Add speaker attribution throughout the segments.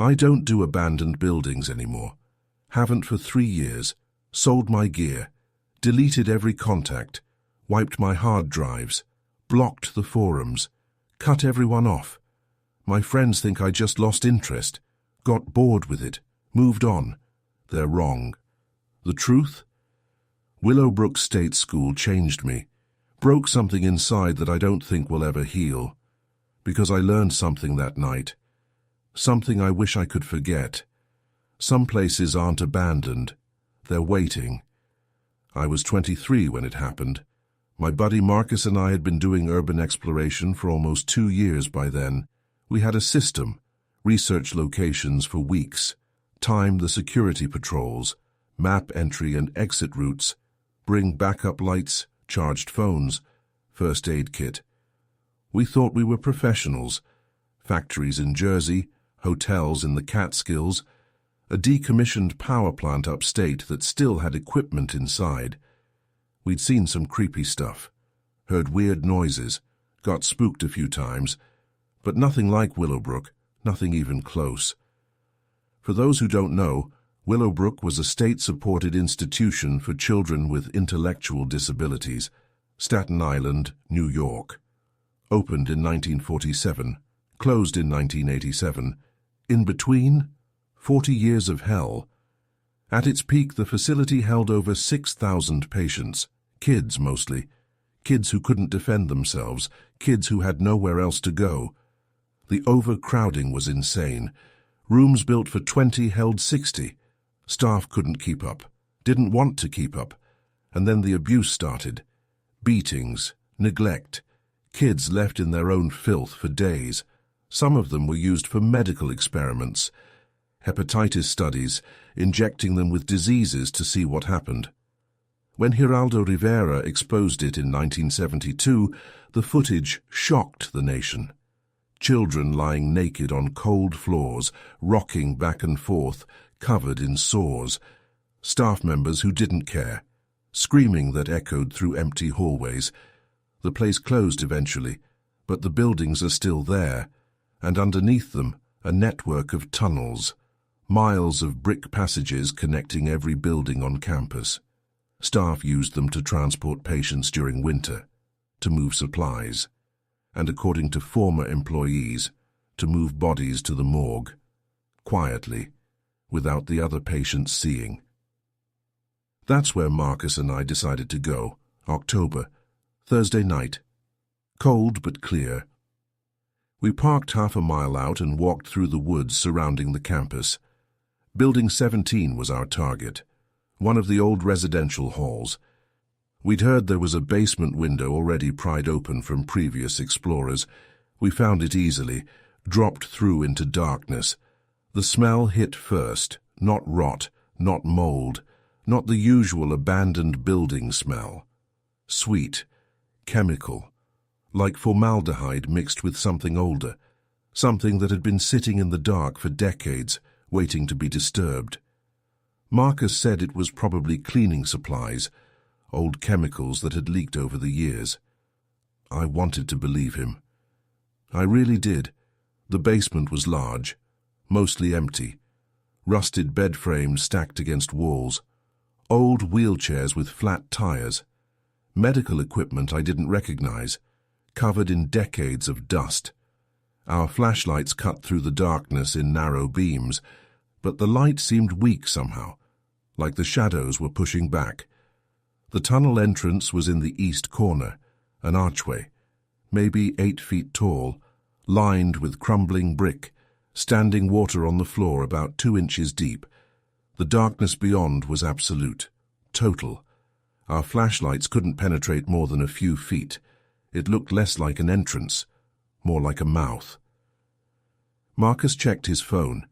Speaker 1: I don't do abandoned buildings anymore. Haven't for 3 years. Sold my gear. Deleted every contact. Wiped my hard drives. Blocked the forums. Cut everyone off. My friends think I just lost interest. Got bored with it. Moved on. They're wrong. The truth? Willowbrook State School changed me. Broke something inside that I don't think will ever heal. Because I learned something that night. Something I wish I could forget. Some places aren't abandoned. They're waiting. I was 23 when it happened. My buddy Marcus and I had been doing urban exploration for almost 2 years by then. We had a system, research locations for weeks, time the security patrols, map entry and exit routes, bring backup lights, charged phones, first aid kit. We thought we were professionals. Factories in Jersey, hotels in the Catskills, a decommissioned power plant upstate that still had equipment inside. We'd seen some creepy stuff, heard weird noises, got spooked a few times, but nothing like Willowbrook, nothing even close. For those who don't know, Willowbrook was a state-supported institution for children with intellectual disabilities, Staten Island, New York. Opened in 1947, closed in 1987. In between, 40 years of hell. At its peak, the facility held over 6,000 patients, kids mostly, kids who couldn't defend themselves, kids who had nowhere else to go. The overcrowding was insane. Rooms built for 20 held 60. Staff couldn't keep up, didn't want to keep up. And then the abuse started. Beatings, neglect, kids left in their own filth for days. Some of them were used for medical experiments, hepatitis studies, injecting them with diseases to see what happened. When Geraldo Rivera exposed it in 1972, the footage shocked the nation. Children lying naked on cold floors, rocking back and forth, covered in sores. Staff members who didn't care, screaming that echoed through empty hallways. The place closed eventually, but the buildings are still there, and underneath them, a network of tunnels, miles of brick passages connecting every building on campus. Staff used them to transport patients during winter, to move supplies, and according to former employees, to move bodies to the morgue, quietly, without the other patients seeing. That's where Marcus and I decided to go, October, Thursday night. Cold but clear. We parked half a mile out and walked through the woods surrounding the campus. Building 17 was our target, one of the old residential halls. We'd heard there was a basement window already pried open from previous explorers. We found it easily, dropped through into darkness. The smell hit first, not rot, not mold, not the usual abandoned building smell. Sweet, chemical, like formaldehyde mixed with something older, something that had been sitting in the dark for decades, waiting to be disturbed. Marcus said it was probably cleaning supplies, old chemicals that had leaked over the years. I wanted to believe him. I really did. The basement was large, mostly empty. Rusted bed frames stacked against walls. Old wheelchairs with flat tires. Medical equipment I didn't recognize, covered in decades of dust. Our flashlights cut through the darkness in narrow beams, but the light seemed weak somehow, like the shadows were pushing back. The tunnel entrance was in the east corner, an archway, maybe 8 feet tall, lined with crumbling brick, standing water on the floor about 2 inches deep. The darkness beyond was absolute, total. Our flashlights couldn't penetrate more than a few feet. It looked less like an entrance, more like a mouth. Marcus checked his phone.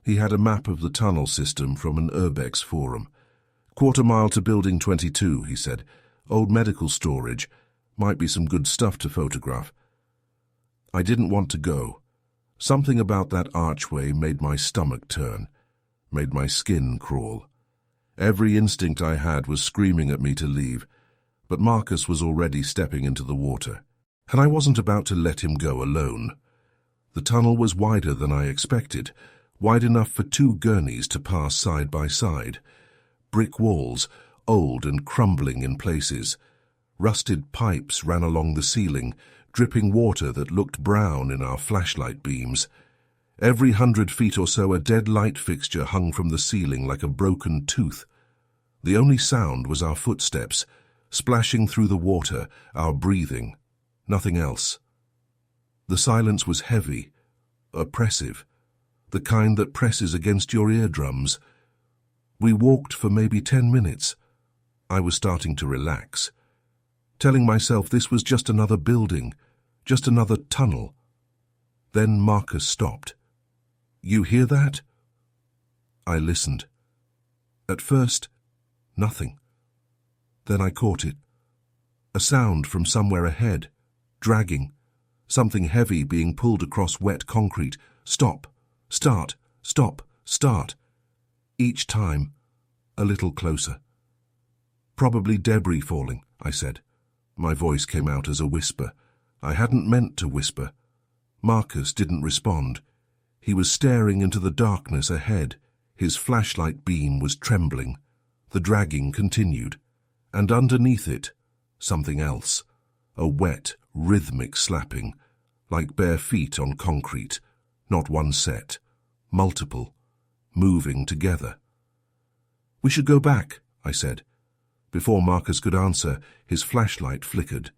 Speaker 1: He had a map of the tunnel system from an Urbex forum. 1/4 mile to Building 22, he said. Old medical storage. Might be some good stuff to photograph. I didn't want to go. Something about that archway made my stomach turn, made my skin crawl. Every instinct I had was screaming at me to leave, but Marcus was already stepping into the water, and I wasn't about to let him go alone. The tunnel was wider than I expected, wide enough for 2 gurneys to pass side by side. Brick walls, old and crumbling in places. Rusted pipes ran along the ceiling, dripping water that looked brown in our flashlight beams. Every 100 feet or so a dead light fixture hung from the ceiling like a broken tooth. The only sound was our footsteps, splashing through the water, our breathing. Nothing else. The silence was heavy, oppressive, the kind that presses against your eardrums. We walked for maybe 10 minutes. I was starting to relax, telling myself this was just another building, just another tunnel. Then Marcus stopped. "You hear that?" I listened. At first, nothing. Then I caught it. A sound from somewhere ahead, dragging, something heavy being pulled across wet concrete. Stop, start, stop, start. Each time, a little closer. "Probably debris falling," I said. My voice came out as a whisper. I hadn't meant to whisper. Marcus didn't respond. He was staring into the darkness ahead. His flashlight beam was trembling. The dragging continued. And underneath it, something else. A wet, rhythmic slapping, like bare feet on concrete. Not one set, multiple, moving together. "We should go back," I said. Before Marcus could answer, his flashlight flickered.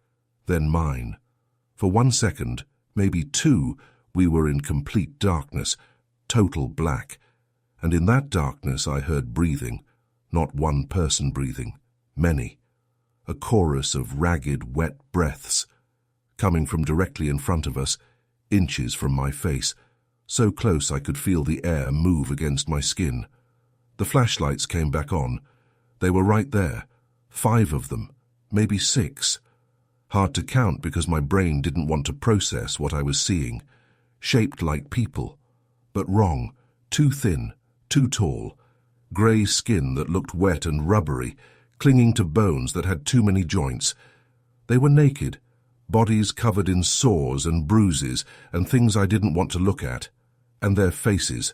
Speaker 1: Then mine. For 1 second, maybe 2, we were in complete darkness, total black. And in that darkness I heard breathing. Not one person breathing, many. A chorus of ragged, wet breaths, coming from directly in front of us, inches from my face, so close I could feel the air move against my skin. The flashlights came back on. They were right there, 5 of them, maybe 6. Hard to count because my brain didn't want to process what I was seeing. Shaped like people, but wrong, too thin, too tall. Grey skin that looked wet and rubbery, clinging to bones that had too many joints. They were naked, bodies covered in sores and bruises and things I didn't want to look at. And their faces.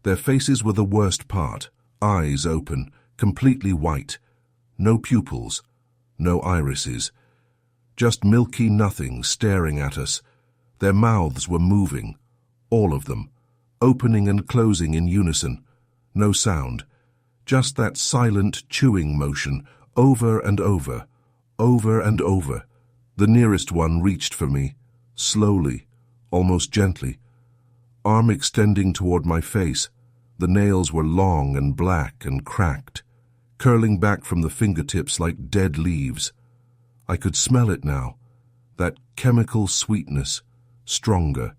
Speaker 1: Their faces were the worst part, eyes open, completely white. No pupils, no irises. Just milky nothing staring at us. Their mouths were moving, all of them, opening and closing in unison. No sound, just that silent chewing motion, over and over, over and over. The nearest one reached for me, slowly, almost gently, arm extending toward my face. The nails were long and black and cracked, curling back from the fingertips like dead leaves. I could smell it now, that chemical sweetness, stronger,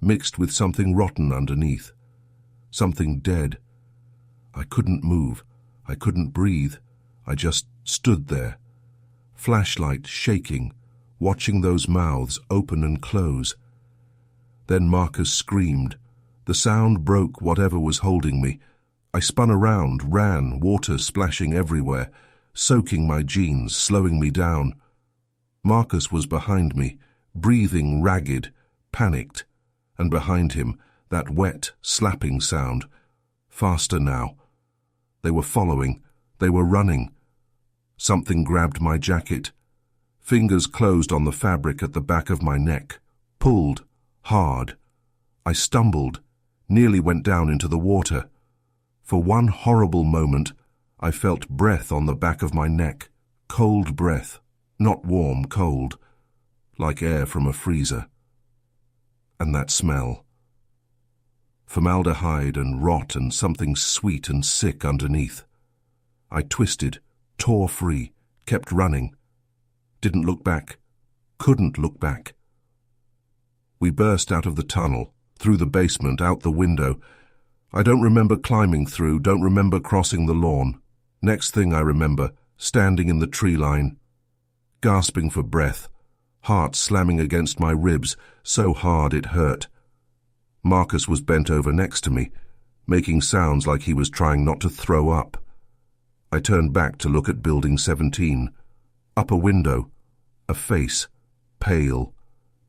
Speaker 1: mixed with something rotten underneath, something dead. I couldn't move, I couldn't breathe, I just stood there, flashlight shaking, watching those mouths open and close. Then Marcus screamed. The sound broke whatever was holding me. I spun around, ran, water splashing everywhere, soaking my jeans, slowing me down. Marcus was behind me, breathing ragged, panicked, and behind him, that wet, slapping sound. Faster now. They were following. They were running. Something grabbed my jacket. Fingers closed on the fabric at the back of my neck. Pulled. Hard. I stumbled, nearly went down into the water. For one horrible moment, I felt breath on the back of my neck. Cold breath. Not warm, cold. Like air from a freezer. And that smell. Formaldehyde and rot and something sweet and sick underneath. I twisted, tore free, kept running. Didn't look back. Couldn't look back. We burst out of the tunnel, through the basement, out the window. I don't remember climbing through, don't remember crossing the lawn. Next thing I remember, standing in the tree line, gasping for breath, heart slamming against my ribs, so hard it hurt. Marcus was bent over next to me, making sounds like he was trying not to throw up. I turned back to look at Building 17. Up a window, a face, pale,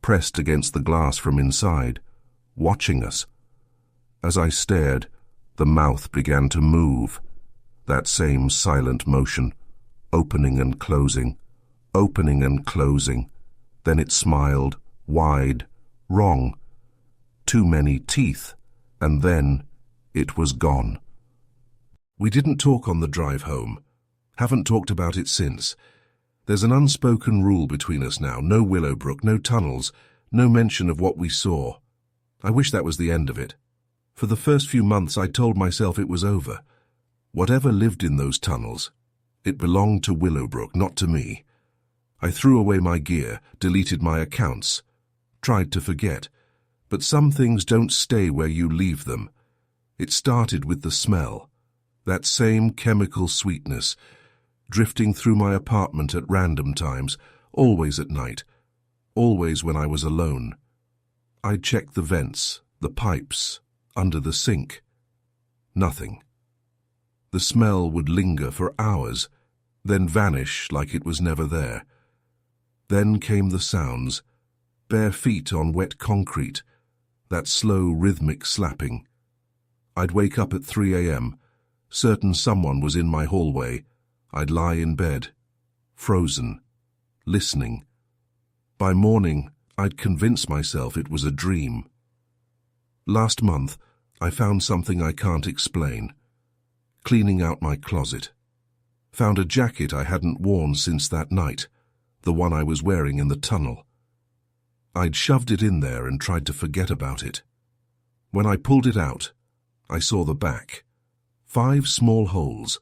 Speaker 1: pressed against the glass from inside, watching us. As I stared, the mouth began to move. That same silent motion, opening and closing, opening and closing. Then it smiled, wide, wrong. Too many teeth, and then it was gone. We didn't talk on the drive home. Haven't talked about it since. There's an unspoken rule between us now. No Willowbrook, no tunnels, no mention of what we saw. I wish that was the end of it. For the first few months I told myself it was over. Whatever lived in those tunnels, it belonged to Willowbrook, not to me. I threw away my gear, deleted my accounts, tried to forget. But some things don't stay where you leave them. It started with the smell, that same chemical sweetness, drifting through my apartment at random times, always at night, always when I was alone. I'd check the vents, the pipes, under the sink. Nothing. The smell would linger for hours, then vanish like it was never there. Then came the sounds, bare feet on wet concrete, that slow rhythmic slapping. I'd wake up at 3 a.m., certain someone was in my hallway. I'd lie in bed, frozen, listening. By morning, I'd convince myself it was a dream. Last month, I found something I can't explain. Cleaning out my closet. Found a jacket I hadn't worn since that night, the one I was wearing in the tunnel. I'd shoved it in there and tried to forget about it. When I pulled it out, I saw the back. 5 small holes,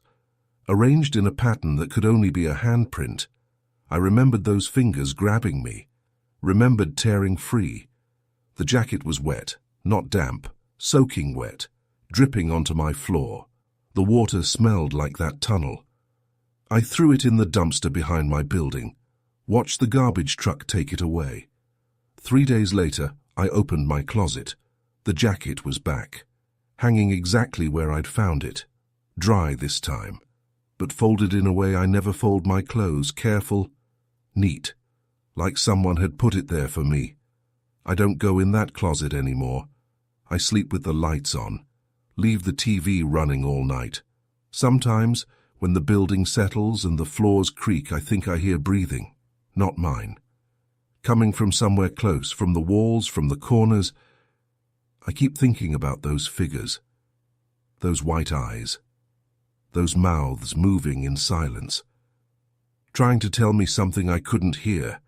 Speaker 1: arranged in a pattern that could only be a handprint. I remembered those fingers grabbing me, remembered tearing free. The jacket was wet, not damp, soaking wet, dripping onto my floor. The water smelled like that tunnel. I threw it in the dumpster behind my building, watched the garbage truck take it away. 3 days later, I opened my closet. The jacket was back, hanging exactly where I'd found it, dry this time, but folded in a way I never fold my clothes, careful, neat, like someone had put it there for me. I don't go in that closet anymore. I sleep with the lights on, leave the TV running all night. Sometimes, when the building settles and the floors creak, I think I hear breathing, not mine. Coming from somewhere close, from the walls, from the corners. I keep thinking about those figures, those white eyes, those mouths moving in silence, trying to tell me something I couldn't hear.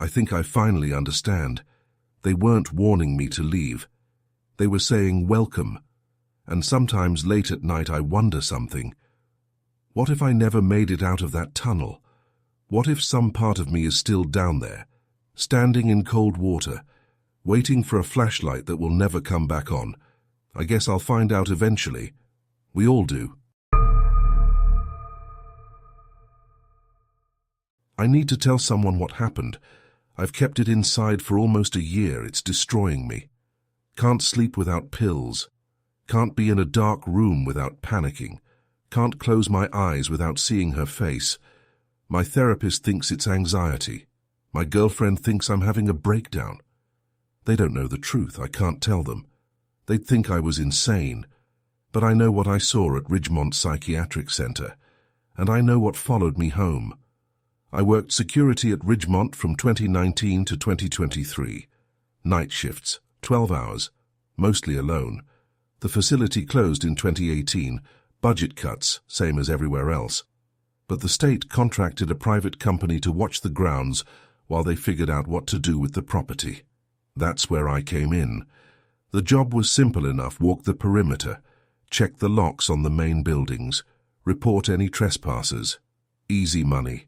Speaker 1: I think I finally understand. They weren't warning me to leave. They were saying welcome, and sometimes late at night I wonder something. What if I never made it out of that tunnel? What if some part of me is still down there, standing in cold water, waiting for a flashlight that will never come back on? I guess I'll find out eventually. We all do. I need to tell someone what happened. I've kept it inside for almost a year. It's destroying me. Can't sleep without pills. Can't be in a dark room without panicking. Can't close my eyes without seeing her face. My therapist thinks it's anxiety. My girlfriend thinks I'm having a breakdown. They don't know the truth. I can't tell them. They'd think I was insane. But I know what I saw at Ridgemont Psychiatric Center, and I know what followed me home. I worked security at Ridgemont from 2019 to 2023. Night shifts, 12 hours, mostly alone. The facility closed in 2018, budget cuts, same as everywhere else. But the state contracted a private company to watch the grounds while they figured out what to do with the property. That's where I came in. The job was simple enough: walk the perimeter, check the locks on the main buildings, report any trespassers. Easy money.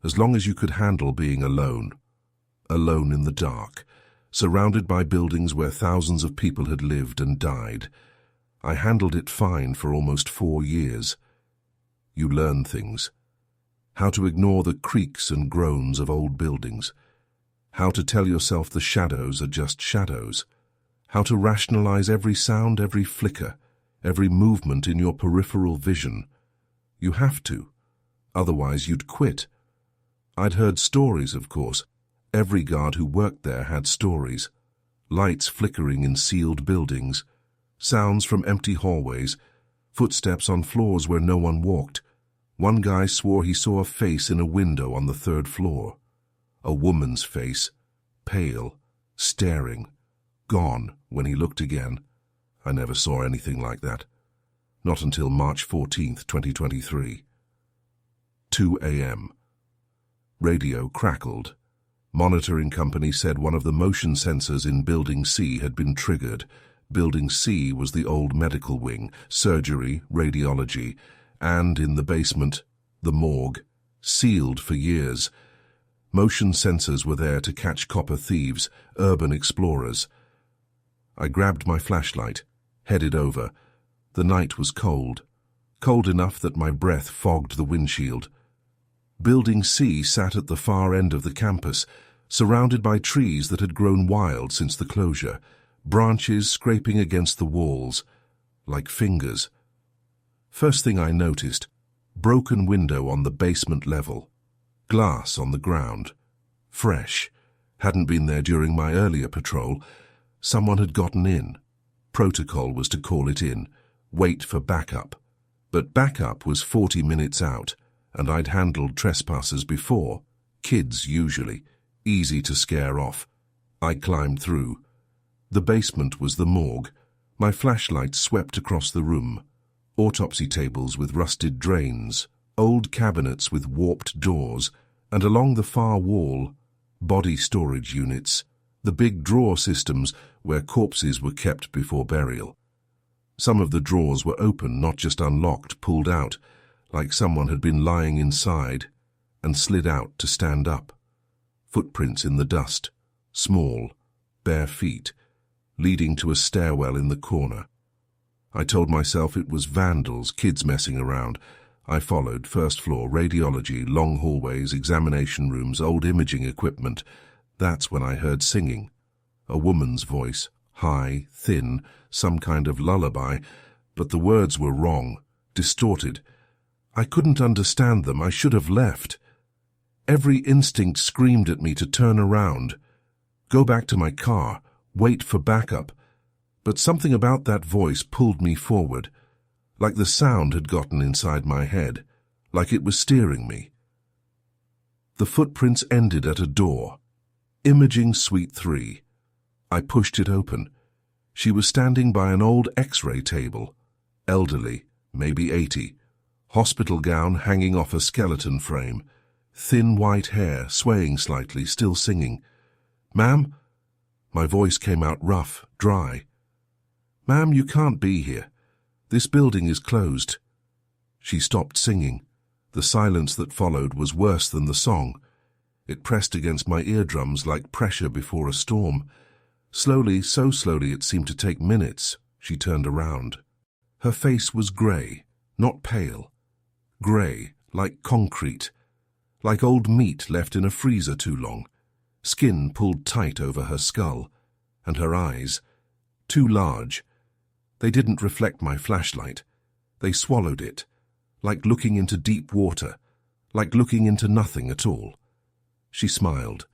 Speaker 1: As long as you could handle being alone. Alone in the dark, surrounded by buildings where thousands of people had lived and died. I handled it fine for almost 4 years. You learn things. How to ignore the creaks and groans of old buildings. How to tell yourself the shadows are just shadows. How to rationalize every sound, every flicker, every movement in your peripheral vision. You have to. Otherwise you'd quit. I'd heard stories, of course. Every guard who worked there had stories. Lights flickering in sealed buildings. Sounds from empty hallways, footsteps on floors where no one walked. One guy swore he saw a face in a window on the 3rd floor. A woman's face, pale, staring, gone when he looked again. I never saw anything like that. Not until March 14th, 2023. 2 a.m. Radio crackled. Monitoring company said one of the motion sensors in Building C had been triggered. Building C was the old medical wing, surgery, radiology, and in the basement, the morgue, sealed for years. Motion sensors were there to catch copper thieves, urban explorers. I grabbed my flashlight, headed over. The night was cold, cold enough that my breath fogged the windshield. Building C sat at the far end of the campus, surrounded by trees that had grown wild since the closure, branches scraping against the walls, like fingers. First thing I noticed, broken window on the basement level. Glass on the ground. Fresh. Hadn't been there during my earlier patrol. Someone had gotten in. Protocol was to call it in, wait for backup. But backup was 40 minutes out, and I'd handled trespassers before. Kids, usually. Easy to scare off. I climbed through. The basement was the morgue. My flashlight swept across the room. Autopsy tables with rusted drains, old cabinets with warped doors, and along the far wall, body storage units, the big drawer systems where corpses were kept before burial. Some of the drawers were open, not just unlocked, pulled out, like someone had been lying inside and slid out to stand up. Footprints in the dust, small, bare feet, leading to a stairwell in the corner. I told myself it was vandals, kids messing around. I followed, 1st floor, radiology, long hallways, examination rooms, old imaging equipment. That's when I heard singing. A woman's voice, high, thin, some kind of lullaby, but the words were wrong, distorted. I couldn't understand them. I should have left. Every instinct screamed at me to turn around, go back to my car, wait for backup. But something about that voice pulled me forward, like the sound had gotten inside my head, like it was steering me. The footprints ended at a door. Imaging Suite 3. I pushed it open. She was standing by an old X-ray table, elderly, maybe 80, hospital gown hanging off a skeleton frame, thin white hair swaying slightly, still singing. "Ma'am?" My voice came out rough, dry. "Ma'am, you can't be here. This building is closed." She stopped singing. The silence that followed was worse than the song. It pressed against my eardrums like pressure before a storm. Slowly, so slowly it seemed to take minutes, she turned around. Her face was grey, not pale. Grey, like concrete, like old meat left in a freezer too long. Skin pulled tight over her skull, and her eyes, too large. They didn't reflect my flashlight. They swallowed it, like looking into deep water, like looking into nothing at all. She smiled.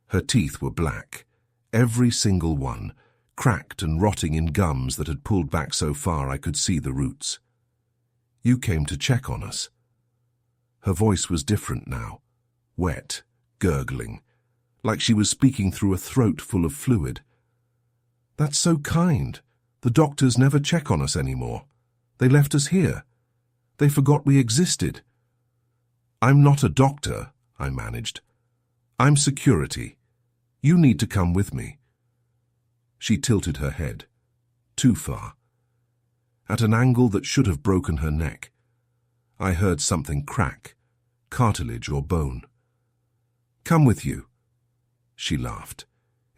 Speaker 1: Her teeth were black, every single one, cracked and rotting in gums that had pulled back so far I could see the roots. "You came to check on us." Her voice was different now, wet, gurgling, like she was speaking through a throat full of fluid. "That's so kind. The doctors never check on us anymore. They left us here. They forgot we existed." "I'm not a doctor," I managed. "I'm security. You need to come with me." She tilted her head. Too far. At an angle that should have broken her neck. I heard something crack, cartilage or bone. "Come with you." She laughed.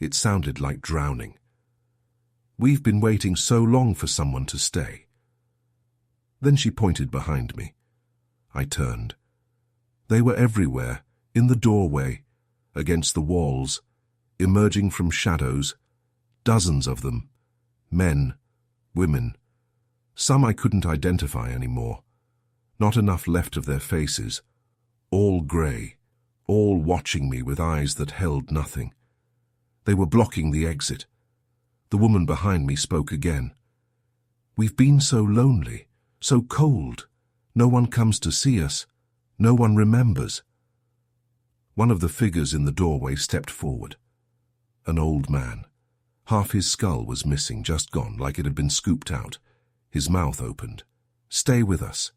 Speaker 1: It sounded like drowning. "We've been waiting so long for someone to stay." Then she pointed behind me. I turned. They were everywhere, in the doorway, against the walls, emerging from shadows, dozens of them, men, women. Some I couldn't identify anymore. Not enough left of their faces, all grey, all watching me with eyes that held nothing. They were blocking the exit. The woman behind me spoke again. We've been so lonely, so cold. No one comes to see us. No one remembers. One of the figures in the doorway stepped forward. An old man. Half his skull was missing, just gone, like it had been scooped out. His mouth opened. "Stay with us."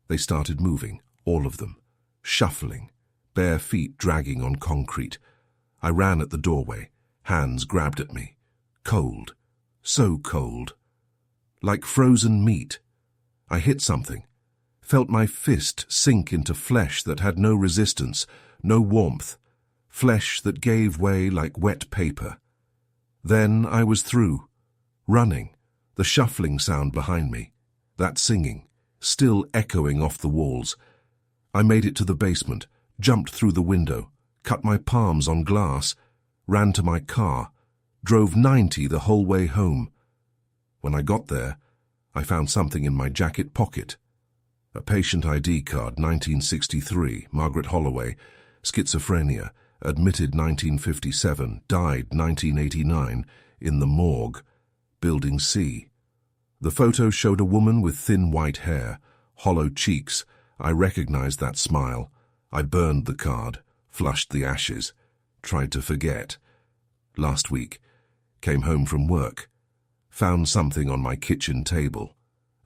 Speaker 1: They started moving, all of them, shuffling, bare feet dragging on concrete. I ran at the doorway. Hands grabbed at me. Cold. So cold. Like frozen meat. I hit something. Felt my fist sink into flesh that had no resistance, no warmth. Flesh that gave way like wet paper. Then I was through. Running. The shuffling sound behind me. That singing. Still echoing off the walls. I made it to the basement, jumped through the window, cut my palms on glass, ran to my car, drove 90 the whole way home. When I got there, I found something in my jacket pocket. A patient ID card, 1963, Margaret Holloway, schizophrenia, admitted 1957, died 1989, in the morgue, Building C. The photo showed a woman with thin white hair, hollow cheeks. I recognized that smile. I burned the card, flushed the ashes, tried to forget. Last week, came home from work, found something on my kitchen table,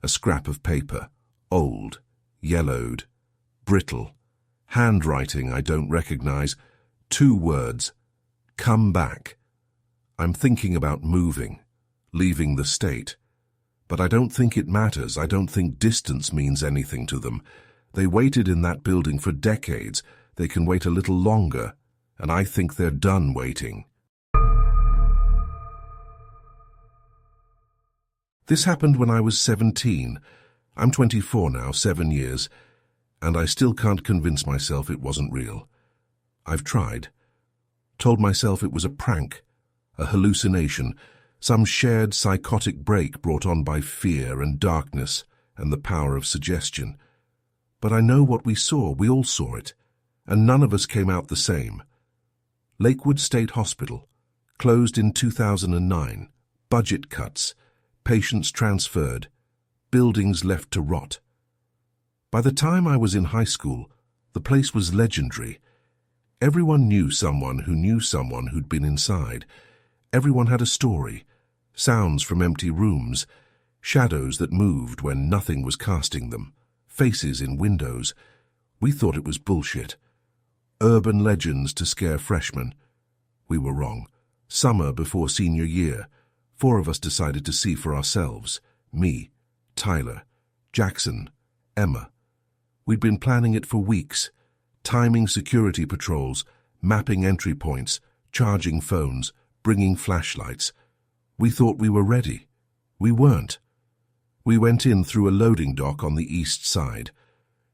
Speaker 1: a scrap of paper, old, yellowed, brittle, handwriting I don't recognize, 2 words, "Come back." I'm thinking about moving, leaving the state. But I don't think it matters. I don't think distance means anything to them. They waited in that building for decades. They can wait a little longer, and I think they're done waiting. This happened when I was 17. I'm 24 now, 7 years, and I still can't convince myself it wasn't real. I've tried. Told myself it was a prank, a hallucination, some shared psychotic break brought on by fear and darkness and the power of suggestion. But I know what we saw. We all saw it, and none of us came out the same. Lakewood State Hospital, closed in 2009, budget cuts, patients transferred, buildings left to rot. By the time I was in high school, the place was legendary. Everyone knew someone who knew someone who'd been inside. Everyone had a story, sounds from empty rooms, shadows that moved when nothing was casting them, faces in windows. We thought it was bullshit. Urban legends to scare freshmen. We were wrong. Summer before senior year, 4 of us decided to see for ourselves. Me, Tyler, Jackson, Emma. We'd been planning it for weeks, timing security patrols, mapping entry points, charging phones, bringing flashlights. We thought we were ready. We weren't. We went in through a loading dock on the east side.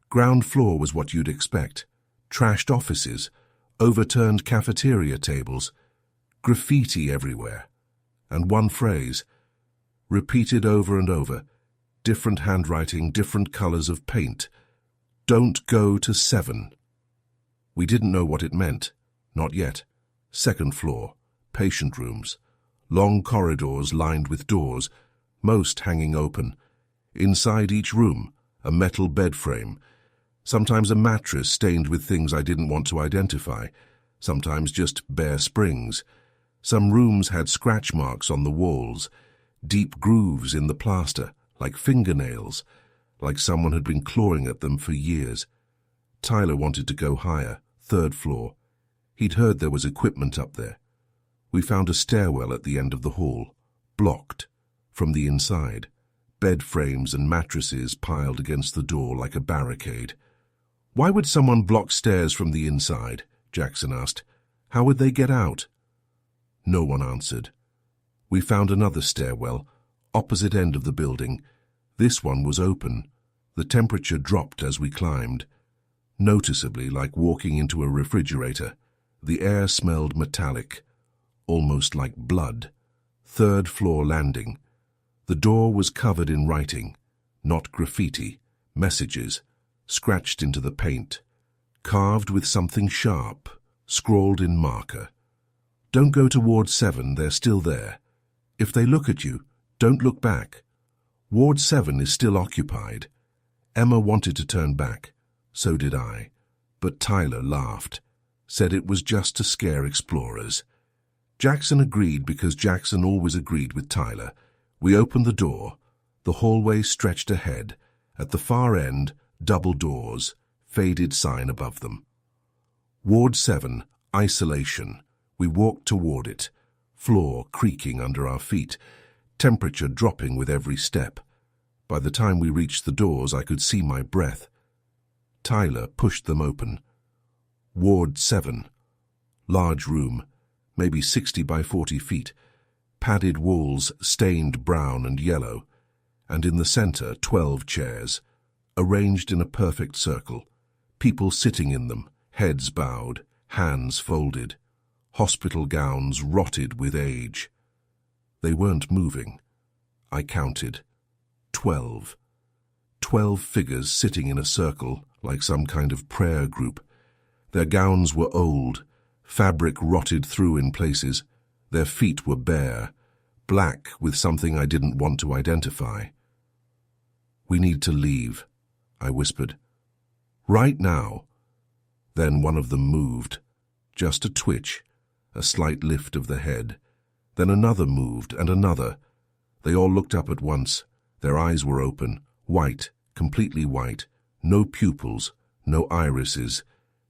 Speaker 1: Ground floor was what you'd expect. Trashed offices, overturned cafeteria tables, graffiti everywhere. And one phrase, repeated over and over, different handwriting, different colors of paint. "Don't go to 7. We didn't know what it meant. Not yet. 2nd floor, patient rooms. Long corridors lined with doors, most hanging open. Inside each room, a metal bed frame. Sometimes a mattress stained with things I didn't want to identify. Sometimes just bare springs. Some rooms had scratch marks on the walls, deep grooves in the plaster, like fingernails, like someone had been clawing at them for years. Tyler wanted to go higher, 3rd floor. He'd heard there was equipment up there. We found a stairwell at the end of the hall, blocked, from the inside. Bed frames and mattresses piled against the door like a barricade. "Why would someone block stairs from the inside?" Jackson asked. "How would they get out?" No one answered. We found another stairwell, opposite end of the building. This one was open. The temperature dropped as we climbed. Noticeably, like walking into a refrigerator. The air smelled metallic, almost like blood. 3rd floor landing. The door was covered in writing, not graffiti, messages, scratched into the paint, carved with something sharp, scrawled in marker. "Don't go toward 7, they're still there. If they look at you, don't look back. Ward 7 is still occupied. Emma wanted to turn back. So did I. But Tyler laughed, said it was just to scare explorers. Jackson agreed because Jackson always agreed with Tyler. We opened the door. The hallway stretched ahead. At the far end, double doors, faded sign above them. Ward 7, isolation. We walked toward it, floor creaking under our feet, temperature dropping with every step. By the time we reached the doors, I could see my breath. Tyler pushed them open. Ward 7. Large room, maybe 60 by 40 feet, padded walls stained brown and yellow, and in the center 12 chairs, arranged in a perfect circle, people sitting in them, heads bowed, hands folded, hospital gowns rotted with age. They weren't moving. I counted. 12. 12 figures sitting in a circle like some kind of prayer group. Their gowns were old, fabric rotted through in places. Their feet were bare, black with something I didn't want to identify. "We need to leave," I whispered. "Right now." Then one of them moved. Just a twitch, a slight lift of the head. Then another moved, and another. They all looked up at once. Their eyes were open, white, completely white, no pupils, no irises,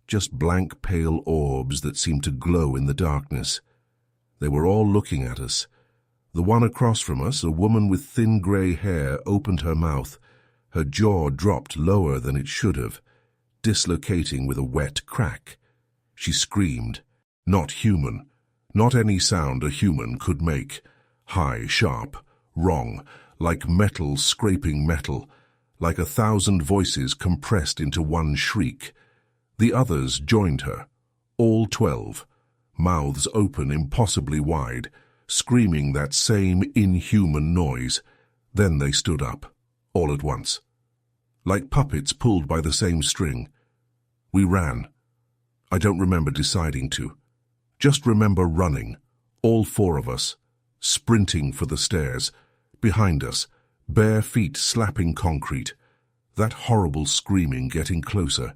Speaker 1: just blank pale orbs that seemed to glow in the darkness. They were all looking at us. The one across from us, a woman with thin grey hair, opened her mouth. Her jaw dropped lower than it should have, dislocating with a wet crack. She screamed. Not human. Not any sound a human could make. High, sharp, wrong, like metal scraping metal, like 1,000 voices compressed into one shriek. The others joined her, all 12, mouths open impossibly wide, screaming that same inhuman noise. Then they stood up, all at once, like puppets pulled by the same string. We ran. I don't remember deciding to. Just remember running, all 4 of us, sprinting for the stairs. Behind us, bare feet slapping concrete. That horrible screaming getting closer.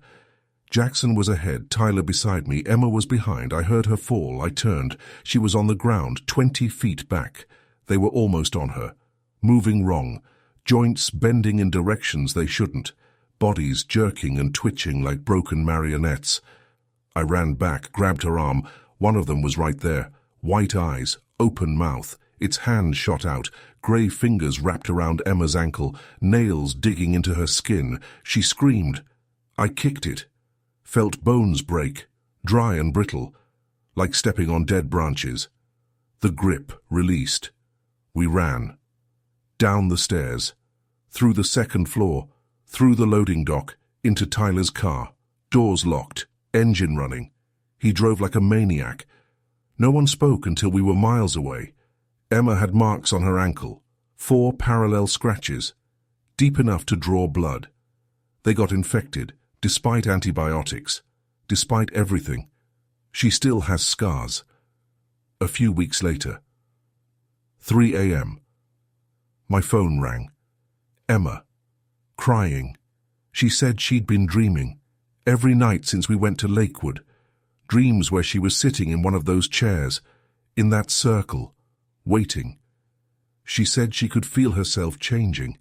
Speaker 1: Jackson was ahead, Tyler beside me, Emma was behind. I heard her fall. I turned. She was on the ground, 20 feet back. They were almost on her. Moving wrong. Joints bending in directions they shouldn't. Bodies jerking and twitching like broken marionettes. I ran back, grabbed her arm. One of them was right there. White eyes, open mouth. Its hand shot out. Grey fingers wrapped around Emma's ankle. Nails digging into her skin. She screamed. I kicked it. Felt bones break, dry and brittle, like stepping on dead branches. The grip released. We ran. Down the stairs. Through the second floor. Through the loading dock. Into Tyler's car. Doors locked. Engine running. He drove like a maniac. No one spoke until we were miles away. Emma had marks on her ankle. 4 parallel scratches. Deep enough to draw blood. They got infected. Despite antibiotics, despite everything, she still has scars. A few weeks later, 3 a.m. My phone rang. Emma, crying. She said she'd been dreaming, every night since we went to Lakewood. Dreams where she was sitting in one of those chairs, in that circle, waiting. She said she could feel herself changing,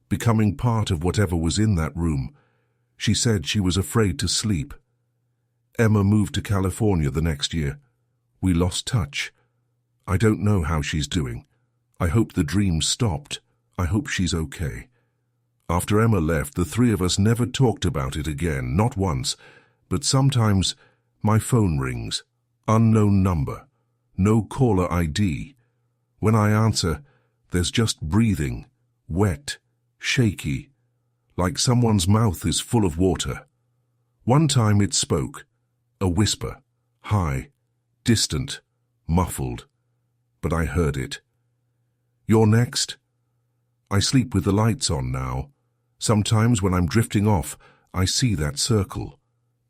Speaker 1: becoming part of whatever was in that room. She said she was afraid to sleep. Emma moved to California the next year. We lost touch. I don't know how she's doing. I hope the dream stopped. I hope she's okay. After Emma left, the 3 of us never talked about it again, not once. But sometimes my phone rings. Unknown number. No caller ID. When I answer, there's just breathing. Wet. Shaky. Like someone's mouth is full of water. One time it spoke, a whisper, high, distant, muffled, but I heard it. "You're next." I sleep with the lights on now. Sometimes when I'm drifting off, I see that circle.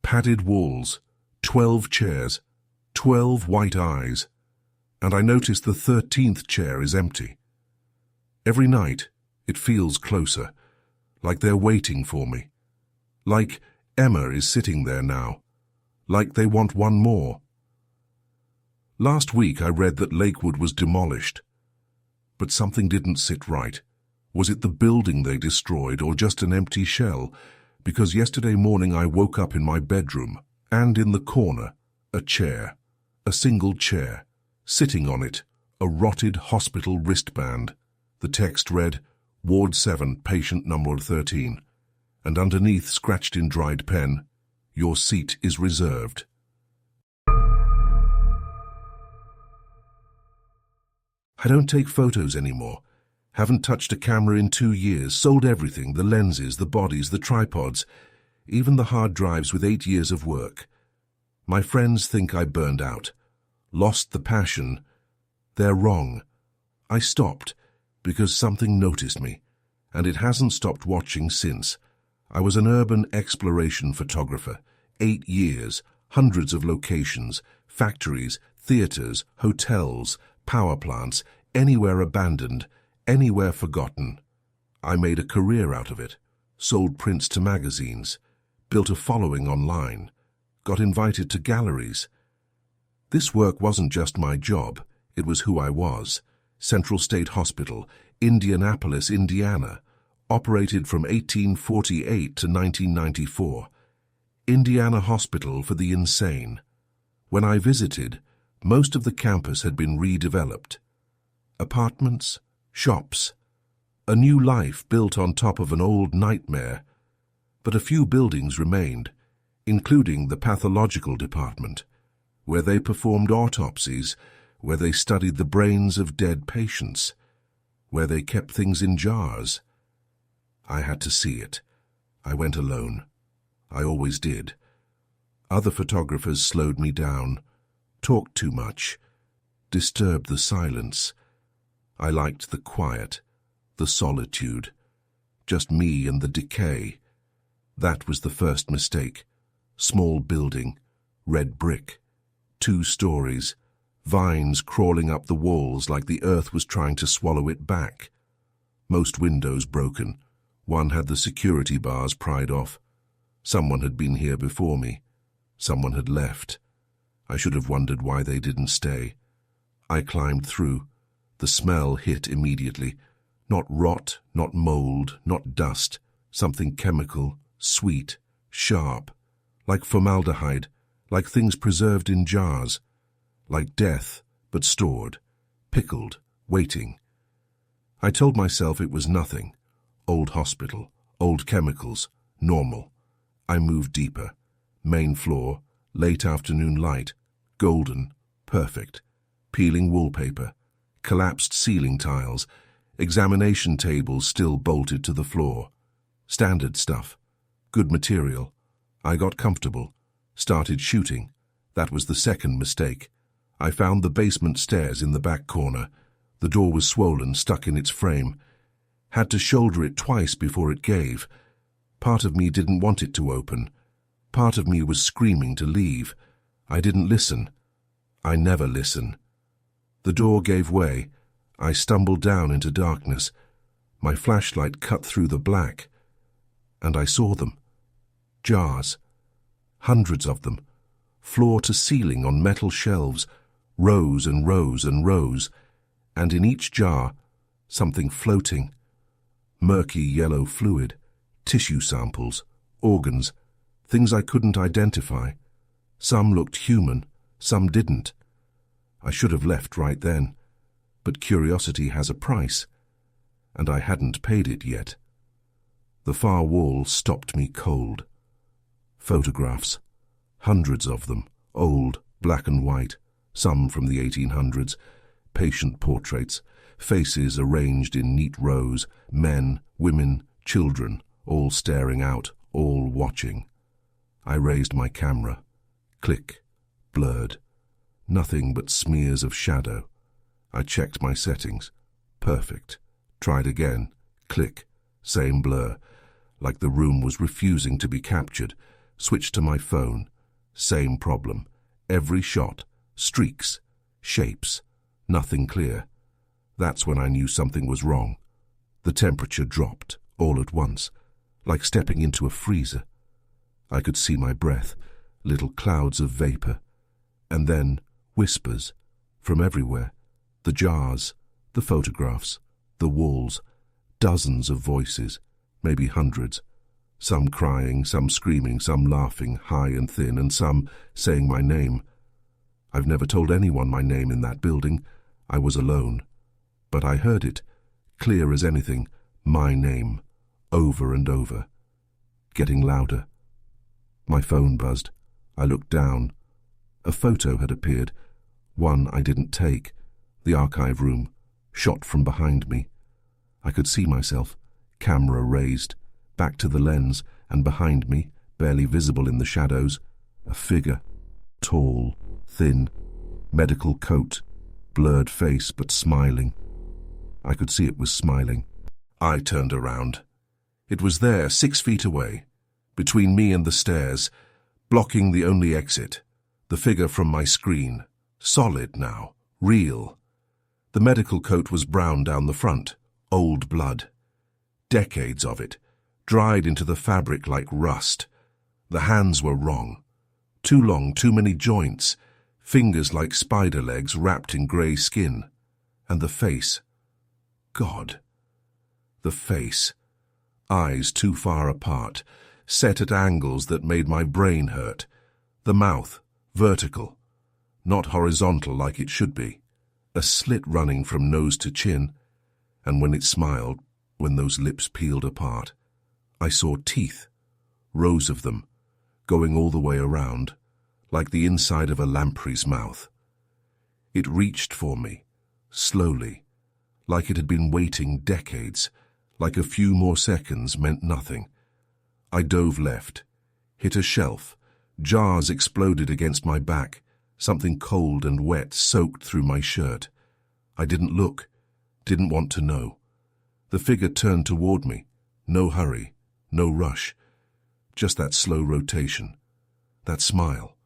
Speaker 1: Padded walls, 12 chairs, 12 white eyes, and I notice the 13th chair is empty. Every night, It feels closer, like they're waiting for me. Like Emma is sitting there now. Like they want one more. Last week I read that Lakewood was demolished. But something didn't sit right. Was it the building they destroyed or just an empty shell? Because yesterday morning I woke up in my bedroom, and in the corner, a chair. A single chair. Sitting on it, a rotted hospital wristband. The text read, Ward 7, patient number 13. And underneath, scratched in dried pen, your seat is reserved. I don't take photos anymore. Haven't touched a camera in 2 years, sold everything, the lenses, the bodies, the tripods, even the hard drives with 8 years of work. My friends think I burned out, lost the passion. They're wrong. I stopped because something noticed me, and it hasn't stopped watching since. I was an urban exploration photographer. 8 years, hundreds of locations, factories, theaters, hotels, power plants, anywhere abandoned, anywhere forgotten. I made a career out of it, sold prints to magazines, built a following online, got invited to galleries. This work wasn't just my job, it was who I was. Central State Hospital, Indianapolis, Indiana, operated from 1848 to 1994. Indiana Hospital for the Insane. When I visited, most of the campus had been redeveloped. Apartments, shops, a new life built on top of an old nightmare. But a few buildings remained, including the pathological department, where they performed autopsies, where they studied the brains of dead patients, where they kept things in jars. I had to see it. I went alone. I always did. Other photographers slowed me down, talked too much, disturbed the silence. I liked the quiet, the solitude, just me and the decay. That was the first mistake. Small building, red brick, 2 stories, vines crawling up the walls like the earth was trying to swallow it back. Most windows broken. One had the security bars pried off. Someone had been here before me. Someone had left. I should have wondered why they didn't stay. I climbed through. The smell hit immediately. Not rot, not mold, not dust. Something chemical, sweet, sharp. Like formaldehyde, like things preserved in jars. Like death, but stored, pickled, waiting. I told myself it was nothing. Old hospital, old chemicals, normal. I moved deeper. Main floor, late afternoon light, golden, perfect. Peeling wallpaper, collapsed ceiling tiles, examination tables still bolted to the floor. Standard stuff. Good material. I got comfortable. Started shooting. That was the second mistake. I found the basement stairs in the back corner. The door was swollen, stuck in its frame. Had to shoulder it twice before it gave. Part of me didn't want it to open. Part of me was screaming to leave. I didn't listen. I never listen. The door gave way. I stumbled down into darkness. My flashlight cut through the black. And I saw them. Jars. Hundreds of them. Floor to ceiling on metal shelves. Rows and rows and rows. And in each jar, something floating. Murky yellow fluid. Tissue samples. Organs. Things I couldn't identify. Some looked human. Some didn't. I should have left right then. But curiosity has a price. And I hadn't paid it yet. The far wall stopped me cold. Photographs. Hundreds of them. Old, black and white. Some from the 1800s. Patient portraits. Faces arranged in neat rows. Men, women, children. All staring out. All watching. I raised my camera. Click. Blurred. Nothing but smears of shadow. I checked my settings. Perfect. Tried again. Click. Same blur. Like the room was refusing to be captured. Switched to my phone. Same problem. Every shot. Streaks. Shapes. Nothing clear. That's when I knew something was wrong. The temperature dropped, all at once, like stepping into a freezer. I could see my breath, little clouds of vapor, and then whispers from everywhere. The jars, the photographs, the walls, dozens of voices, maybe hundreds. Some crying, some screaming, some laughing, high and thin, and some saying my name. I've never told anyone my name in that building. I was alone. But I heard it, clear as anything, my name, over and over, getting louder. My phone buzzed. I looked down. A photo had appeared, one I didn't take, the archive room, shot from behind me. I could see myself, camera raised, back to the lens, and behind me, barely visible in the shadows, a figure, tall, thin, medical coat, blurred face but smiling. I could see it was smiling. I turned around. It was there, 6 feet away, between me and the stairs, blocking the only exit, the figure from my screen, solid now, real. The medical coat was brown down the front, old blood. Decades of it, dried into the fabric like rust. The hands were wrong. Too long, too many joints, fingers like spider legs wrapped in grey skin. And the face. God. The face. Eyes too far apart, set at angles that made my brain hurt. The mouth, vertical, not horizontal like it should be. A slit running from nose to chin, and when it smiled, when those lips peeled apart, I saw teeth, rows of them, going all the way around, like the inside of a lamprey's mouth. It reached for me, slowly, like it had been waiting decades, like a few more seconds meant nothing. I dove left, hit a shelf, jars exploded against my back, something cold and wet soaked through my shirt. I didn't look, didn't want to know. The figure turned toward me, no hurry, no rush, just that slow rotation, that smile.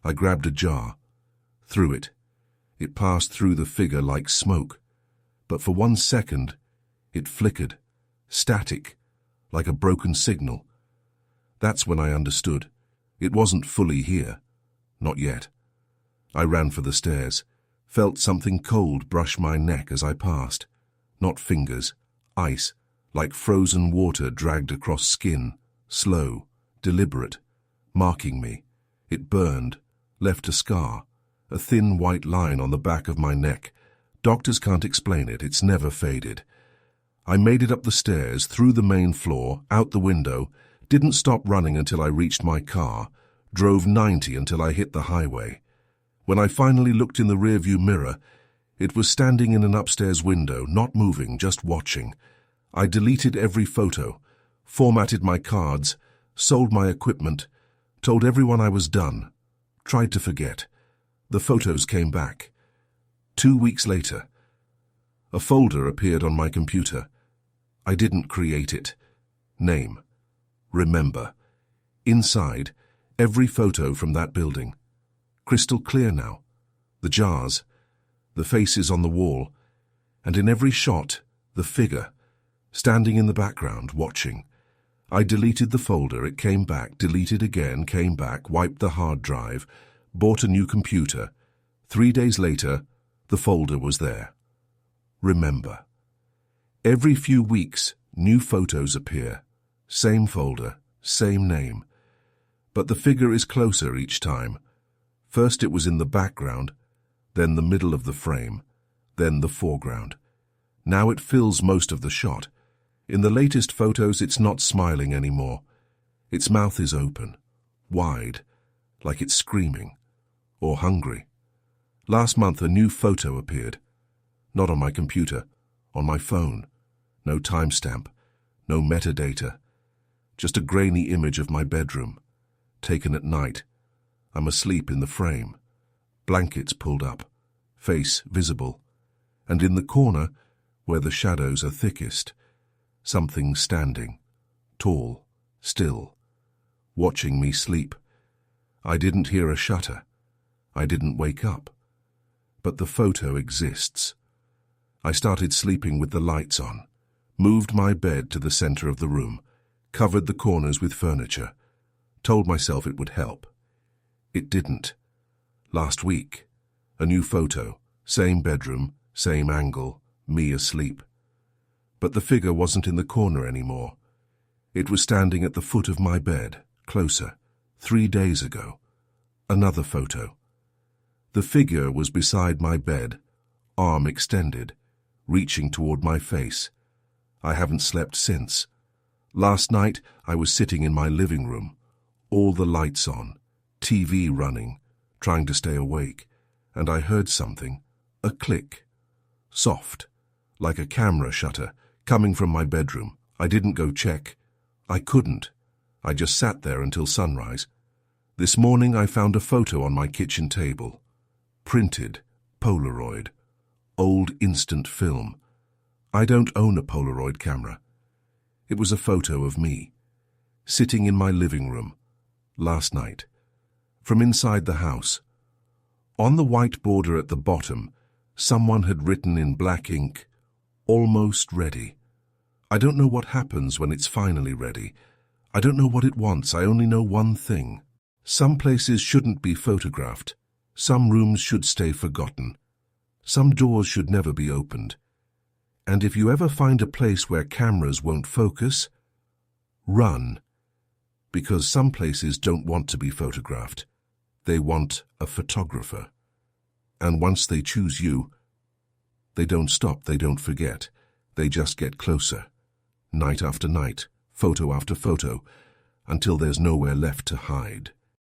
Speaker 1: I grabbed a jar, threw it. It passed through the figure like smoke, but for 1 second, it flickered, static, like a broken signal. That's when I understood. It wasn't fully here. Not yet. I ran for the stairs, felt something cold brush my neck as I passed. Not fingers, ice, like frozen water dragged across skin, slow, deliberate, marking me. It burned, left a scar, a thin white line on the back of my neck. Doctors can't explain it, it's never faded. I made it up the stairs, through the main floor, out the window, didn't stop running until I reached my car, drove 90 until I hit the highway. When I finally looked in the rearview mirror, it was standing in an upstairs window, not moving, just watching. I deleted every photo, formatted my cards, sold my equipment, told everyone I was done, tried to forget. The photos came back. 2 weeks later, a folder appeared on my computer. I didn't create it. Name. Remember. Inside, every photo from that building. Crystal clear now. The jars, the faces on the wall, and in every shot, the figure, standing in the background, watching. I deleted the folder, it came back, deleted again, came back, wiped the hard drive, bought a new computer. 3 days later, the folder was there. Remember. Every few weeks, new photos appear. Same folder, same name. But the figure is closer each time. First it was in the background, then the middle of the frame, then the foreground. Now it fills most of the shot. In the latest photos, it's not smiling anymore. Its mouth is open, wide, like it's screaming, or hungry. Last month, a new photo appeared. Not on my computer, on my phone. No timestamp, no metadata. Just a grainy image of my bedroom, taken at night. I'm asleep in the frame. Blankets pulled up, face visible. And in the corner, where the shadows are thickest, something standing, tall, still, watching me sleep. I didn't hear a shutter. I didn't wake up. But the photo exists. I started sleeping with the lights on. Moved my bed to the center of the room, covered the corners with furniture, told myself it would help. It didn't. Last week, a new photo, same bedroom, same angle, me asleep. But the figure wasn't in the corner anymore. It was standing at the foot of my bed, closer, 3 days ago. Another photo. The figure was beside my bed, arm extended, reaching toward my face. I haven't slept since. Last night, I was sitting in my living room, all the lights on, TV running, trying to stay awake, and I heard something, a click. Soft, like a camera shutter, coming from my bedroom. I didn't go check. I couldn't. I just sat there until sunrise. This morning I found a photo on my kitchen table. Printed, Polaroid, old instant film. I don't own a Polaroid camera. It was a photo of me, sitting in my living room, last night, from inside the house. On the white border at the bottom, someone had written in black ink, "Almost ready." I don't know what happens when it's finally ready. I don't know what it wants. I only know one thing. Some places shouldn't be photographed. Some rooms should stay forgotten. Some doors should never be opened. And if you ever find a place where cameras won't focus, run. Because some places don't want to be photographed. They want a photographer. And once they choose you, they don't stop, they don't forget. They just get closer. Night after night, photo after photo, until there's nowhere left to hide.